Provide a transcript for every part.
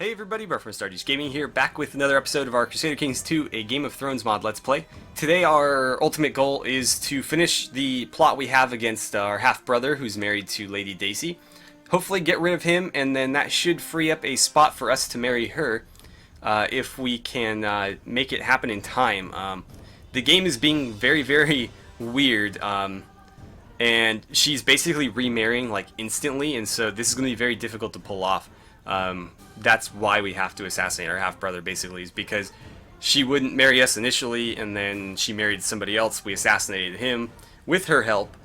Hey everybody, Bart from AstartesGaming here, back with another episode of our Crusader Kings 2, a Game of Thrones mod Let's Play. Today our ultimate goal is to finish the plot we have against our half-brother who's married to Lady Daisy. Hopefully get rid of him, and then that should free up a spot for us to marry her, if we can make it happen in time. The game is being very, very weird, and she's basically remarrying like instantly, and so this is going to be very difficult to pull off. That's why we have to assassinate our half-brother, basically, is because she wouldn't marry us initially, and then she married somebody else. We assassinated him with her help,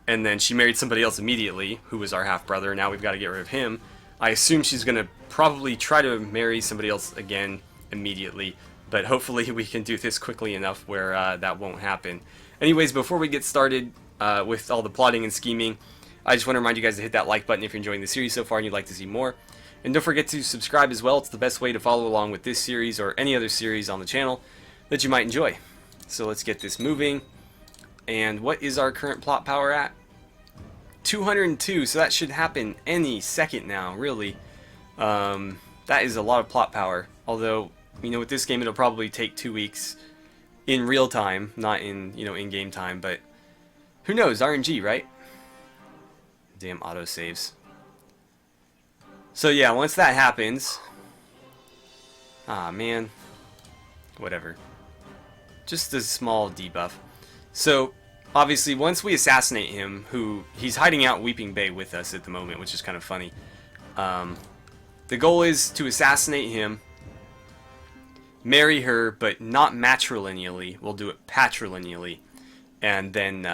and then she married somebody else immediately, who was our half-brother. Now we've got to get rid of him. I assume she's going to probably try to marry somebody else again immediately, but hopefully we can do this quickly enough where that won't happen. Anyways, before we get started with all the plotting and scheming, I just want to remind you guys to hit that like button if you're enjoying the series so far and you'd like to see more. And don't forget to subscribe as well. It's the best way to follow along with this series or any other series on the channel that you might enjoy. So let's get this moving. And what is our current plot power at? 202, so that should happen any second now, really. That is a lot of plot power. Although, you know, with this game it'll probably take 2 weeks in real time, not in, you know, in-game time, but who knows, RNG, right? Damn autosaves. So yeah, once that happens... Ah, man. Whatever. Just a small debuff. So, obviously, once we assassinate him, he's hiding out Weeping Bay with us at the moment, which is kind of funny. The goal is to assassinate him, marry her, but not matrilineally. We'll do it patrilineally. And then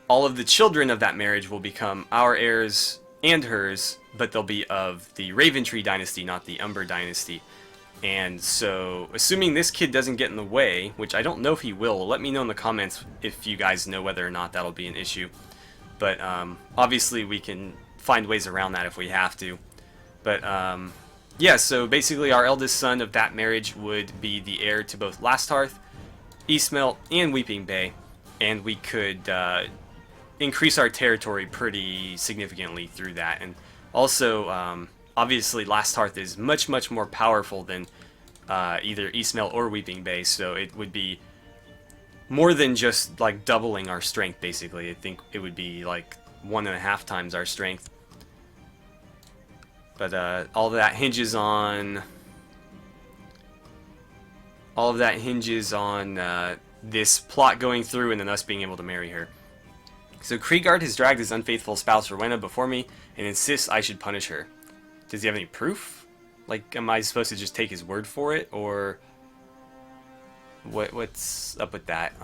all of the children of that marriage will become our heirs and hers, but they'll be of the Raventree dynasty, not the Umber dynasty. And so, assuming this kid doesn't get in the way, which I don't know if he will, let me know in the comments if you guys know whether or not that'll be an issue. But obviously we can find ways around that if we have to. But yeah, so basically our eldest son of that marriage would be the heir to both Last Hearth, Eastmelt, and Weeping Bay. And we could increase our territory pretty significantly through that. And also, obviously, Last Hearth is much, much more powerful than either Eastmelt or Weeping Bay, so it would be more than just like doubling our strength, basically. I think it would be like 1.5 times our strength. But all of that hinges on this plot going through and then us being able to marry her. So Kriegard has dragged his unfaithful spouse Rowena before me and insists I should punish her. Does he have any proof? Like, am I supposed to just take his word for it, or what's up with that?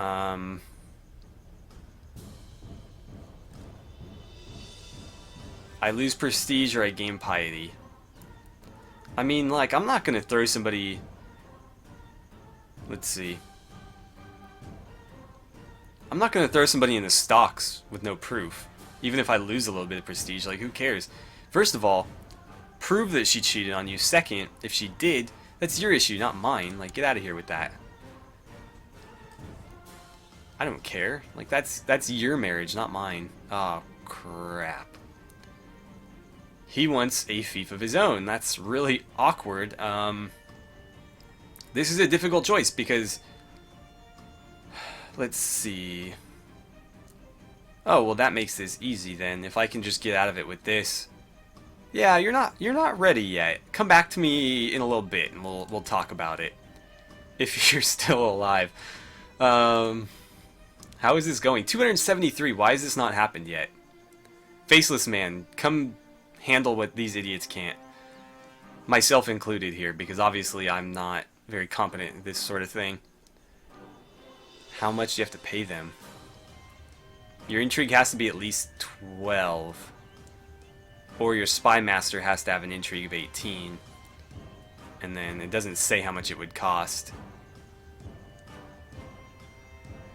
I lose prestige or I gain piety. I mean, like, I'm not gonna throw somebody. Let's see. I'm not going to throw somebody in the stocks with no proof. Even if I lose a little bit of prestige, like, who cares? First of all, prove that she cheated on you. Second, if she did, that's your issue, not mine. Like, get out of here with that. I don't care. Like, that's your marriage, not mine. Oh, crap. He wants a fief of his own. That's really awkward. This is a difficult choice because... Let's see. Oh, well, that makes this easy then. If I can just get out of it with this. Yeah, you're not ready yet. Come back to me in a little bit and we'll talk about it. If you're still alive. How is this going? 273. Why has this not happened yet? Faceless man, come handle what these idiots can't. Myself included here, because obviously I'm not very competent at this sort of thing. How much do you have to pay them? Your intrigue has to be at least 12. Or your spy master has to have an intrigue of 18. And then it doesn't say how much it would cost.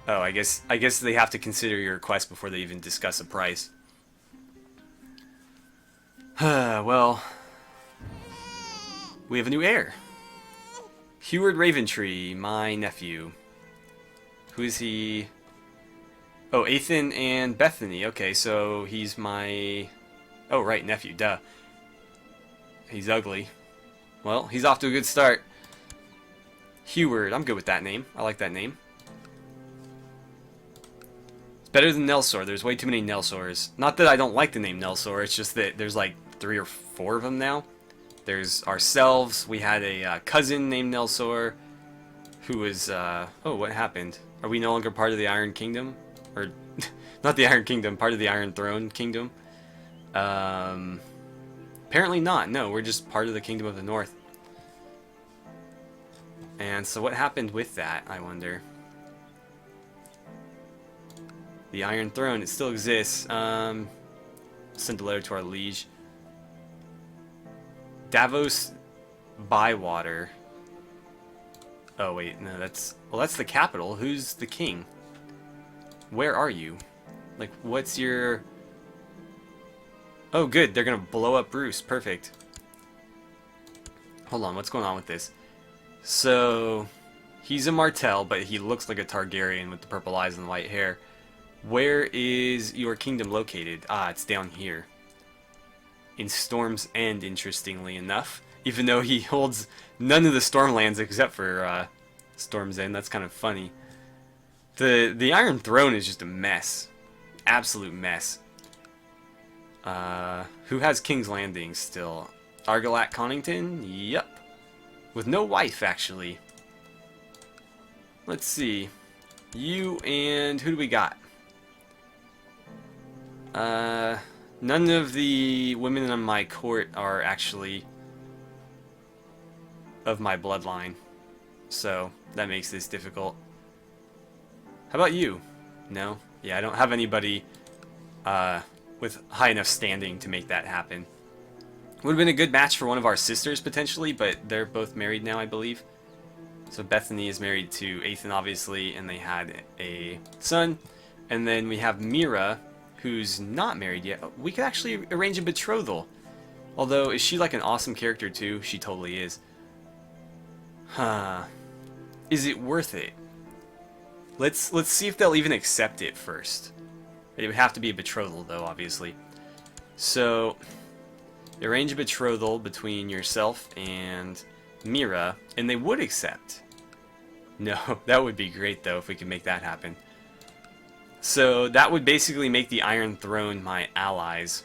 Oh, I guess they have to consider your request before they even discuss a price. Well, we have a new heir. Heward Raventree, my nephew. Who is he? Oh, Ethan and Bethany. Okay, so he's my... Oh, right, nephew, duh. He's ugly. Well, he's off to a good start. Heward, I'm good with that name. I like that name. It's better than Nelsor. There's way too many Nelsors. Not that I don't like the name Nelsor, it's just that there's like 3 or 4 of them now. There's ourselves. We had a cousin named Nelsor who was, oh, what happened? Are we no longer part of the Iron Kingdom? Or, not the Iron Kingdom, part of the Iron Throne Kingdom? Apparently not. No, we're just part of the Kingdom of the North. And so what happened with that, I wonder? The Iron Throne, it still exists. Send a letter to our liege. Davos Bywater. Oh wait, no, that's... Well, that's the capital. Who's the king? Where are you? Like, what's your... Oh, good. They're gonna blow up Bruce. Perfect. Hold on, what's going on with this? So, he's a Martell, but he looks like a Targaryen with the purple eyes and the white hair. Where is your kingdom located? Ah, it's down here. In Storm's End, interestingly enough. Even though he holds none of the Stormlands except for Storm's End. That's kind of funny. The Iron Throne is just a mess. Absolute mess. Who has King's Landing still? Argalat Connington? Yep. With no wife, actually. Let's see. You and... who do we got? None of the women on my court are actually of my bloodline. So, that makes this difficult. How about you? No? Yeah, I don't have anybody with high enough standing to make that happen. Would have been a good match for one of our sisters, potentially, but they're both married now, I believe. So Bethany is married to Ethan, obviously, and they had a son. And then we have Mira, who's not married yet. We could actually arrange a betrothal. Although, is she like an awesome character too? She totally is. Huh. Is it worth it? Let's see if they'll even accept it first. It would have to be a betrothal, though, obviously. So, arrange a betrothal between yourself and Mira, and they would accept. No, that would be great, though, if we could make that happen. So, that would basically make the Iron Throne my allies,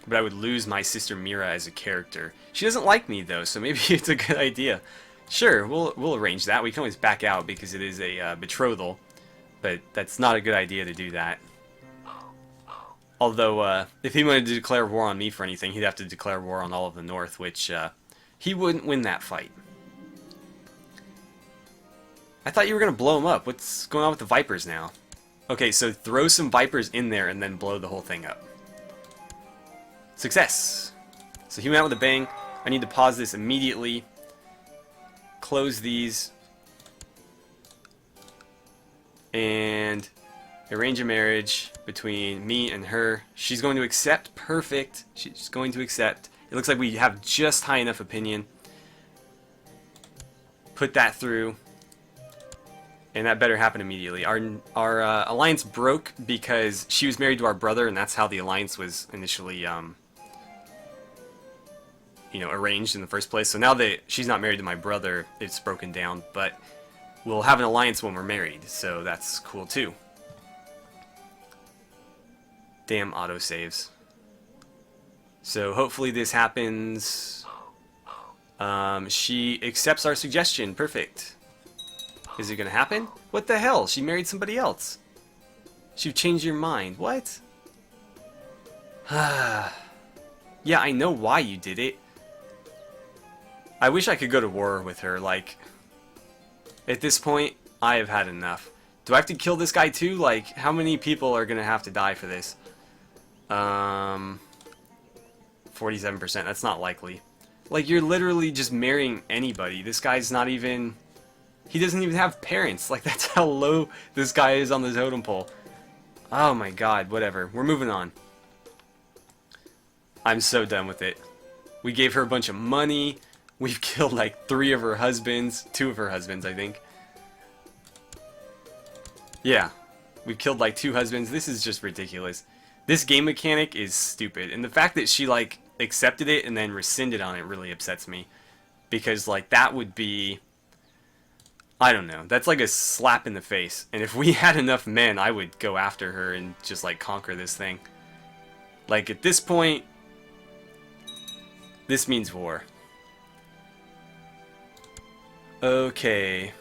but I would lose my sister Mira as a character. She doesn't like me, though, so maybe it's a good idea. Sure, we'll arrange that. We can always back out because it is a betrothal, but that's not a good idea to do that. Although, if he wanted to declare war on me for anything, he'd have to declare war on all of the North, which he wouldn't win that fight. I thought you were going to blow him up. What's going on with the Vipers now? Okay, so throw some Vipers in there and then blow the whole thing up. Success! So he went out with a bang. I need to pause this immediately. Close these. And arrange a marriage between me and her. She's going to accept. Perfect. She's going to accept. It looks like we have just high enough opinion. Put that through. And that better happen immediately. Our alliance broke because she was married to our brother, and that's how the alliance was initially, arranged in the first place. So now that she's not married to my brother, it's broken down. But we'll have an alliance when we're married, so that's cool too. Damn autosaves. So hopefully this happens. She accepts our suggestion. Perfect. Is it gonna happen? What the hell? She married somebody else. She changed your mind. What? Yeah, I know why you did it. I wish I could go to war with her. Like, at this point, I have had enough. Do I have to kill this guy too? Like, how many people are gonna have to die for this? 47%. That's not likely. Like, you're literally just marrying anybody. This guy's not even... He doesn't even have parents. Like, that's how low this guy is on the totem pole. Oh my god, whatever. We're moving on. I'm so done with it. We gave her a bunch of money. We've killed like 3 of her husbands. 2 of her husbands, I think. Yeah. We've killed like 2 husbands. This is just ridiculous. This game mechanic is stupid. And the fact that she like accepted it and then rescinded on it really upsets me. because, like, that would be, I don't know, that's like a slap in the face. And if we had enough men, I would go after her and just, like, conquer this thing. Like, at this point, this means war. Okay.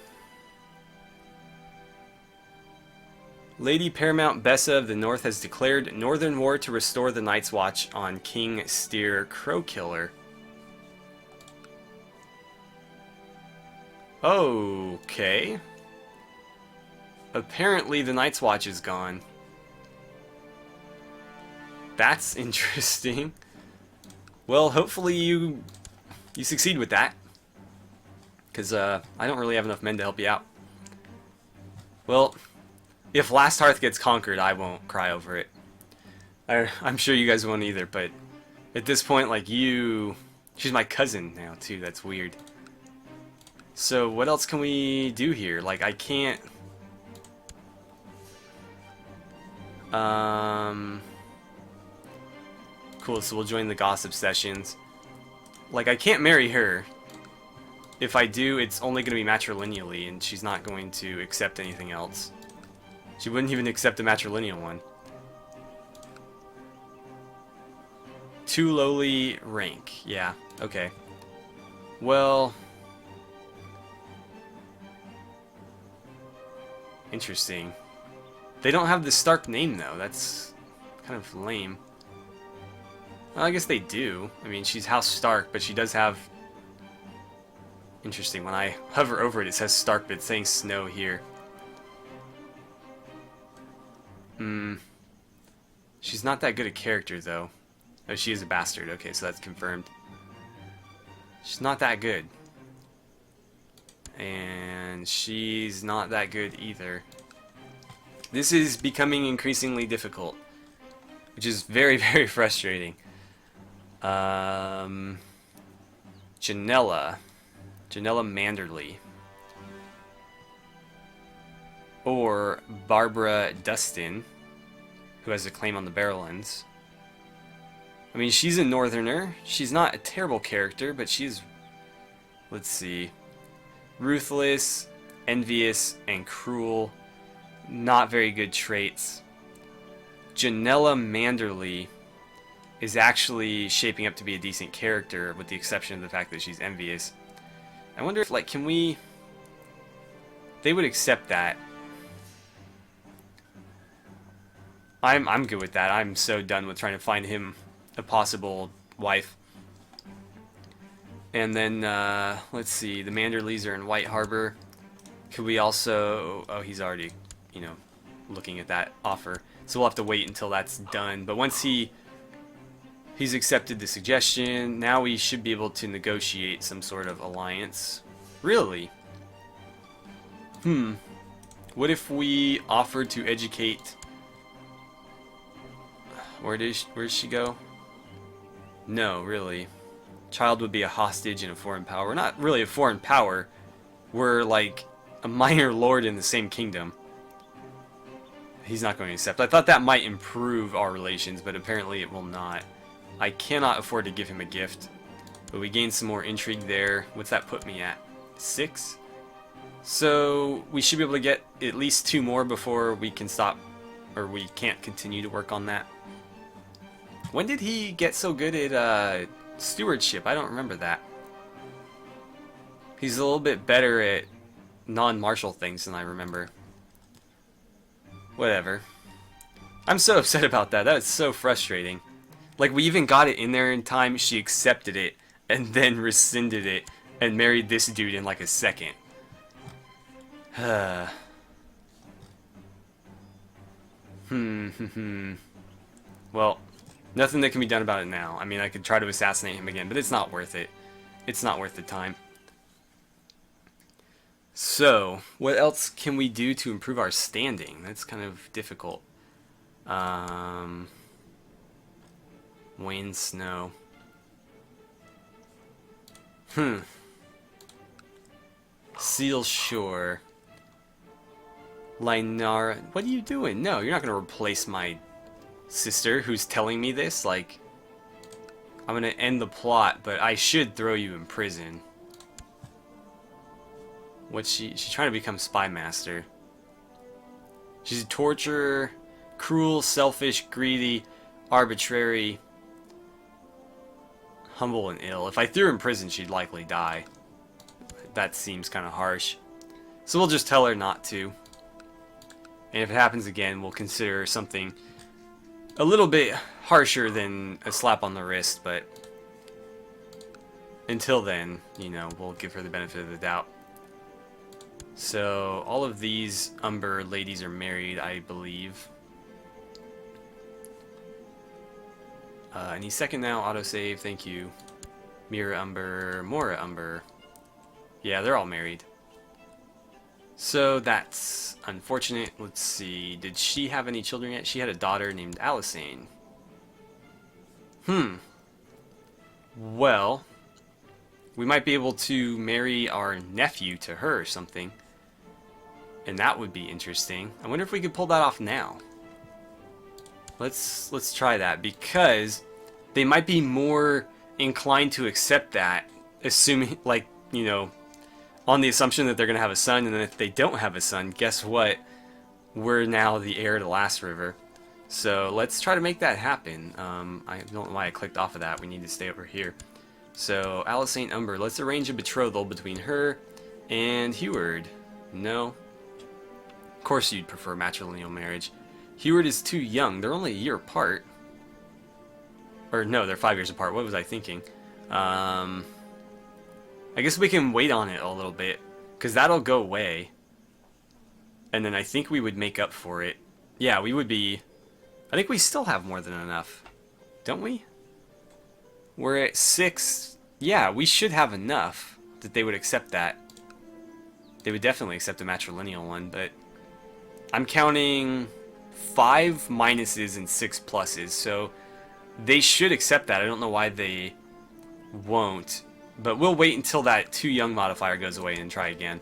Lady Paramount Bessa of the North has declared Northern War to restore the Night's Watch on King Steer Crowkiller. Okay. Apparently the Night's Watch is gone. That's interesting. Well, hopefully you succeed with that. Because I don't really have enough men to help you out. Well, if Last Hearth gets conquered, I won't cry over it. I'm sure you guys won't either, but at this point, like, she's my cousin now, too. That's weird. So, what else can we do here? Like, I can't... Cool, so we'll join the gossip sessions. Like, I can't marry her. If I do, it's only going to be matrilineally, and she's not going to accept anything else. She wouldn't even accept a matrilineal one. Too lowly rank. Yeah, okay. Well... Interesting. They don't have the Stark name, though. That's kind of lame. Well, I guess they do. I mean, she's House Stark, but she does have... Interesting. When I hover over it, it says Stark, but it's saying Snow here. She's not that good a character, though. Oh, she is a bastard. Okay, so that's confirmed. She's not that good. And she's not that good either. This is becoming increasingly difficult, which is very, very frustrating. Janella Manderly. Or Barbara Dustin, who has a claim on the Barrowlands. I mean, she's a northerner. She's not a terrible character, but she's, let's see, ruthless, envious, and cruel. Not very good traits. Janella Manderly is actually shaping up to be a decent character, with the exception of the fact that she's envious. I wonder if, like, can we... They would accept that. I'm good with that. I'm so done with trying to find him a possible wife. And then, let's see, the Manderleys are in White Harbor. Could we also... Oh, he's already, you know, looking at that offer. So we'll have to wait until that's done. But once he's accepted the suggestion, now we should be able to negotiate some sort of alliance. Really? What if we offered to educate... Where does she go? No, really. Child would be a hostage in a foreign power. We're not really a foreign power. We're like a minor lord in the same kingdom. He's not going to accept. I thought that might improve our relations, but apparently it will not. I cannot afford to give him a gift. But we gain some more intrigue there. What's that put me at? 6? So we should be able to get at least 2 more before we can stop, or we can't continue to work on that. When did he get so good at stewardship? I don't remember that. He's a little bit better at non-martial things than I remember. Whatever. I'm so upset about that. That was so frustrating. Like, we even got it in there in time. She accepted it and then rescinded it and married this dude in like a second. Well, nothing that can be done about it now. I mean, I could try to assassinate him again, but it's not worth it. It's not worth the time. So, what else can we do to improve our standing? That's kind of difficult. Wayne Snow. Seal Shore. Lynara. What are you doing? No, you're not going to replace my sister who's telling me this. Like, I'm going to end the plot, but I should throw you in prison. What's she? She's trying to become spy master. She's a torturer, cruel, selfish, greedy, arbitrary, humble, and ill. If I threw her in prison, she'd likely die. That seems kind of harsh. So we'll just tell her not to. And if it happens again, we'll consider something a little bit harsher than a slap on the wrist, but until then, you know, we'll give her the benefit of the doubt. So, all of these Umber ladies are married, I believe. Any second now, autosave, thank you. Mira Umber, Mora Umber. Yeah, they're all married. So, that's unfortunate. Let's see, did she have any children yet? She had a daughter named Alyssane. Well, we might be able to marry our nephew to her or something. And that would be interesting. I wonder if we could pull that off now. Let's try that, because they might be more inclined to accept that, assuming, like, you know, on the assumption that they're going to have a son, and then if they don't have a son, guess what? We're now the heir to Last River. So let's try to make that happen. I don't know why I clicked off of that. We need to stay over here. So, Alyssane Umber, let's arrange a betrothal between her and Heward. No. Of course you'd prefer matrilineal marriage. Heward is too young. They're only a year apart. Or no, they're 5 years apart. What was I thinking? I guess we can wait on it a little bit, because that'll go away. And then I think we would make up for it. Yeah, we would be... I think we still have more than enough. Don't we? We're at 6. Yeah, we should have enough that they would accept that. They would definitely accept a matrilineal one, but I'm counting 5 minuses and 6 pluses, so they should accept that. I don't know why they won't, but we'll wait until that too young modifier goes away and try again,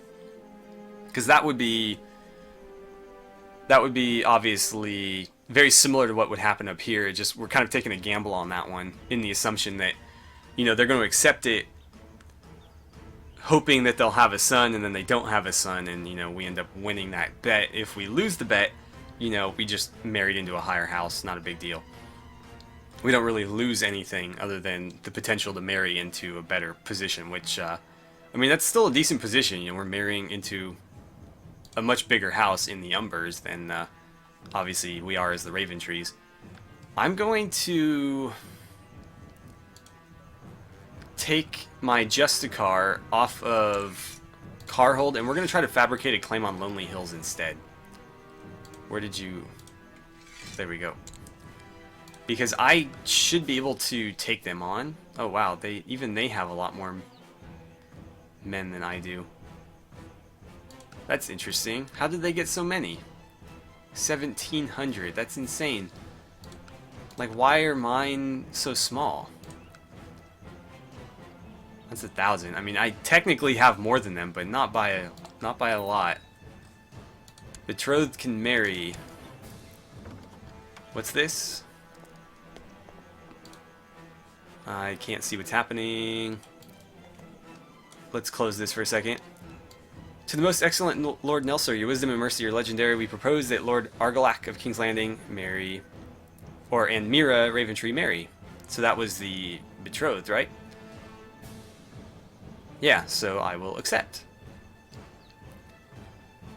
because that would be obviously very similar to what would happen up here. It just, we're kind of taking a gamble on that one in the assumption that, you know, they're going to accept it, hoping that they'll have a son, and then they don't have a son, and, you know, we end up winning that bet. If we lose the bet, you know, we just married into a higher house, not a big deal. We don't really lose anything other than the potential to marry into a better position, which, I mean, that's still a decent position. You know, we're marrying into a much bigger house in the Umbers than, obviously, we are as the Raventrees. I'm going to take my Justicar off of Carhold, and we're going to try to fabricate a claim on Lonely Hills instead. Where did you... There we go. Because I should be able to take them on. Oh wow, even they have a lot more men than I do. That's interesting. How did they get so many? 1,700. That's insane. Like, why are mine so small? That's 1,000. I mean, I technically have more than them, but not by a lot. Betrothed can marry. What's this? I can't see what's happening. Let's close this for a second. To the most excellent Lord Nelsor, your wisdom and mercy are legendary. We propose that Lord Argilac of King's Landing marry, and Mira Raventree marry. So that was the betrothed, right? Yeah, so I will accept.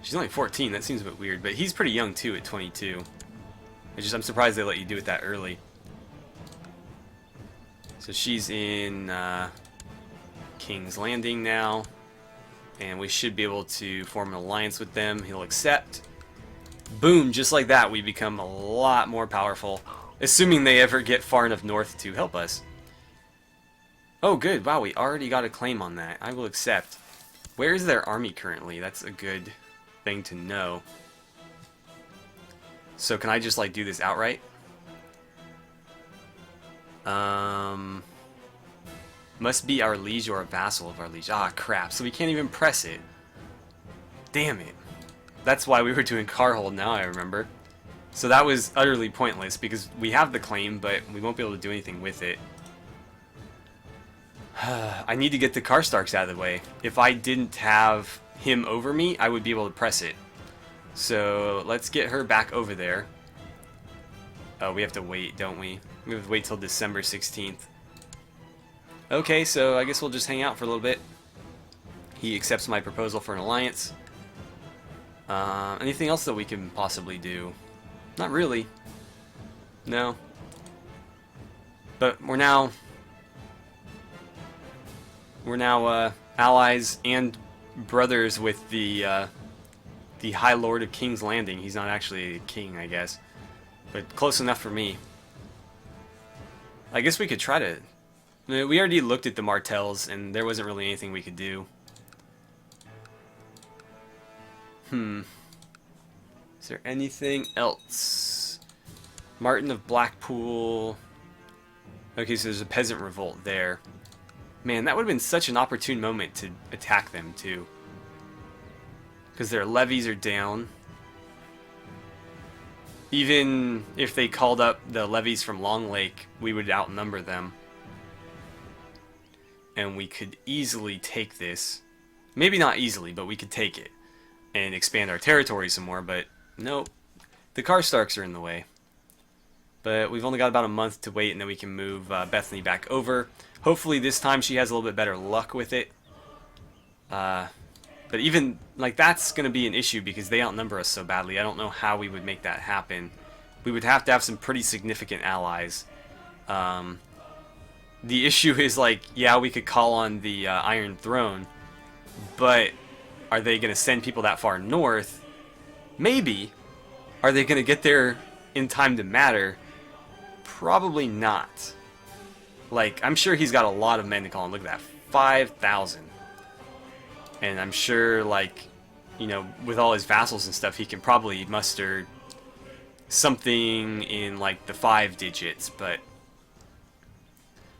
She's only 14, that seems a bit weird, but he's pretty young too at 22. I'm surprised they let you do it that early. So she's in King's Landing now, and we should be able to form an alliance with them. He'll accept. Boom, just like that, we become a lot more powerful, assuming they ever get far enough north to help us. Oh good, wow, we already got a claim on that. I will accept. Where is their army currently? That's a good thing to know. So can I just like do this outright? Must be our liege or a vassal of our liege. Ah, crap. So we can't even press it. Damn it. That's why we were doing Carhold, now I remember. So that was utterly pointless, because we have the claim, but we won't be able to do anything with it. I need to get the Karstarks out of the way. If I didn't have him over me, I would be able to press it. So let's get her back over there. Oh, we have to wait, don't we? We have to wait till December 16th. Okay, so I guess we'll just hang out for a little bit. He accepts my proposal for an alliance. Anything else that we can possibly do? Not really. No. But we're now allies and brothers with the High Lord of King's Landing. He's not actually a king, I guess, but close enough for me. I guess we could try to. I mean, we already looked at the Martells, and there wasn't really anything we could do. Is there anything else? Martin of Blackpool. Okay, so there's a peasant revolt there. Man, that would have been such an opportune moment to attack them, too. Because their levies are down. Even if they called up the levies from Long Lake, we would outnumber them. And we could easily take this. Maybe not easily, but we could take it. And expand our territory some more, but nope. The Karstarks are in the way. But we've only got about a month to wait, and then we can move Bethany back over. Hopefully this time she has a little bit better luck with it. But even, like, that's going to be an issue because they outnumber us so badly. I don't know how we would make that happen. We would have to have some pretty significant allies. The issue is, like, yeah, we could call on the Iron Throne, but are they going to send people that far north? Maybe. Are they going to get there in time to matter? Probably not. Like, I'm sure he's got a lot of men to call on. Look at that. 5,000. And I'm sure, like, you know, with all his vassals and stuff, he can probably muster something in, like, the 5 digits. But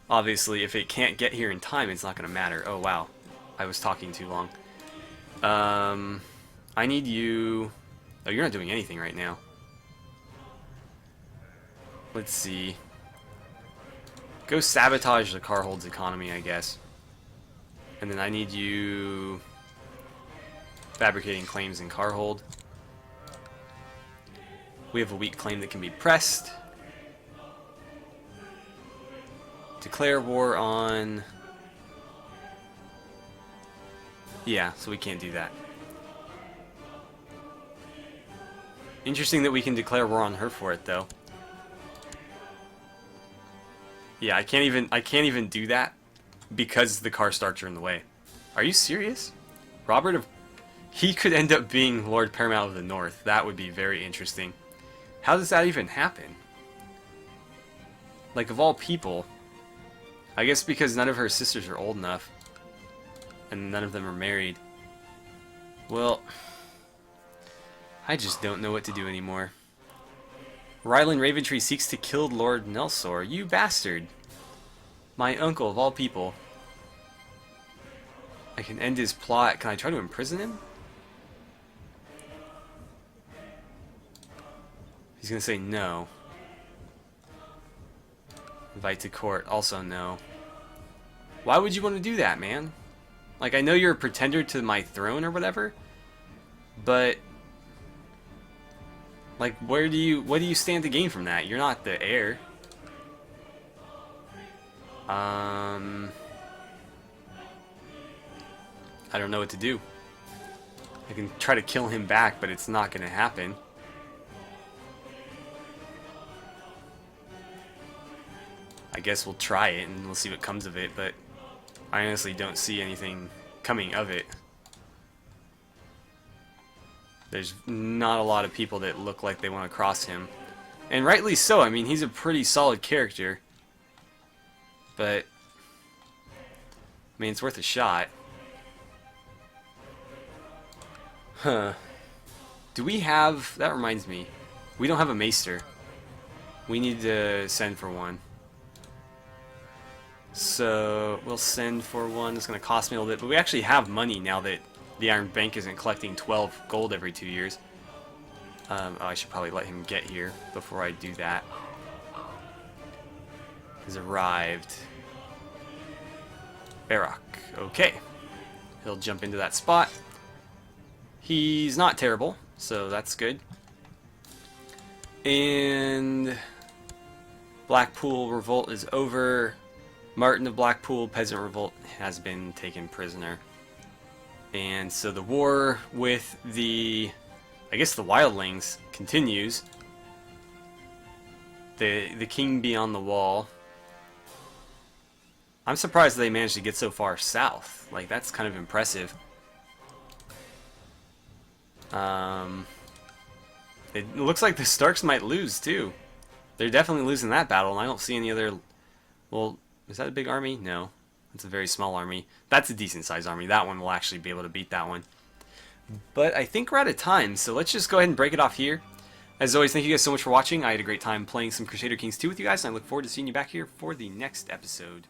obviously, if it can't get here in time, it's not going to matter. Oh, wow. I was talking too long. I need you. Oh, you're not doing anything right now. Let's see. Go sabotage the Carhold's economy, I guess. And then I need you fabricating claims in Carhold. We have a weak claim that can be pressed. Declare war on. Yeah, so we can't do that. Interesting that we can declare war on her for it, though. Yeah, I can't even do that because the Karstarks are in the way. Are you serious? Robert of... He could end up being Lord Paramount of the North. That would be very interesting. How does that even happen? Like, of all people... I guess because none of her sisters are old enough. And none of them are married. Well... I just don't know what to do anymore. Ryland Raventree seeks to kill Lord Nelsor. You bastard. My uncle, of all people. I can end his plot. Can I try to imprison him? He's gonna say no. Invite to court. Also no. Why would you want to do that, man? Like, I know you're a pretender to my throne or whatever, but... Like, what do you stand to gain from that? You're not the heir. I don't know what to do. I can try to kill him back, but it's not going to happen. I guess we'll try it and we'll see what comes of it, but I honestly don't see anything coming of it. There's not a lot of people that look like they want to cross him. And rightly so. I mean, he's a pretty solid character. But, I mean, it's worth a shot. Huh. Do we have... That reminds me. We don't have a maester. We need to send for one. So, we'll send for one. It's going to cost me a little bit. But we actually have money now that the Iron Bank isn't collecting 12 gold every 2 years. Oh, I should probably let him get here before I do that. He's arrived. Barak. Okay. He'll jump into that spot. He's not terrible, so that's good. And Blackpool Revolt is over. Martin of Blackpool, Peasant Revolt, has been taken prisoner. And so the war with the, I guess the wildlings continues. The king beyond the wall. I'm surprised they managed to get so far south. Like, that's kind of impressive. It looks like the Starks might lose too. They're definitely losing that battle, and I don't see any other. Well, is that a big army? No, that's a very small army. That's a decent sized army. That one will actually be able to beat that one. But I think we're out of time, so let's just go ahead and break it off here. As always, thank you guys so much for watching. I had a great time playing some Crusader Kings 2 with you guys, and I look forward to seeing you back here for the next episode.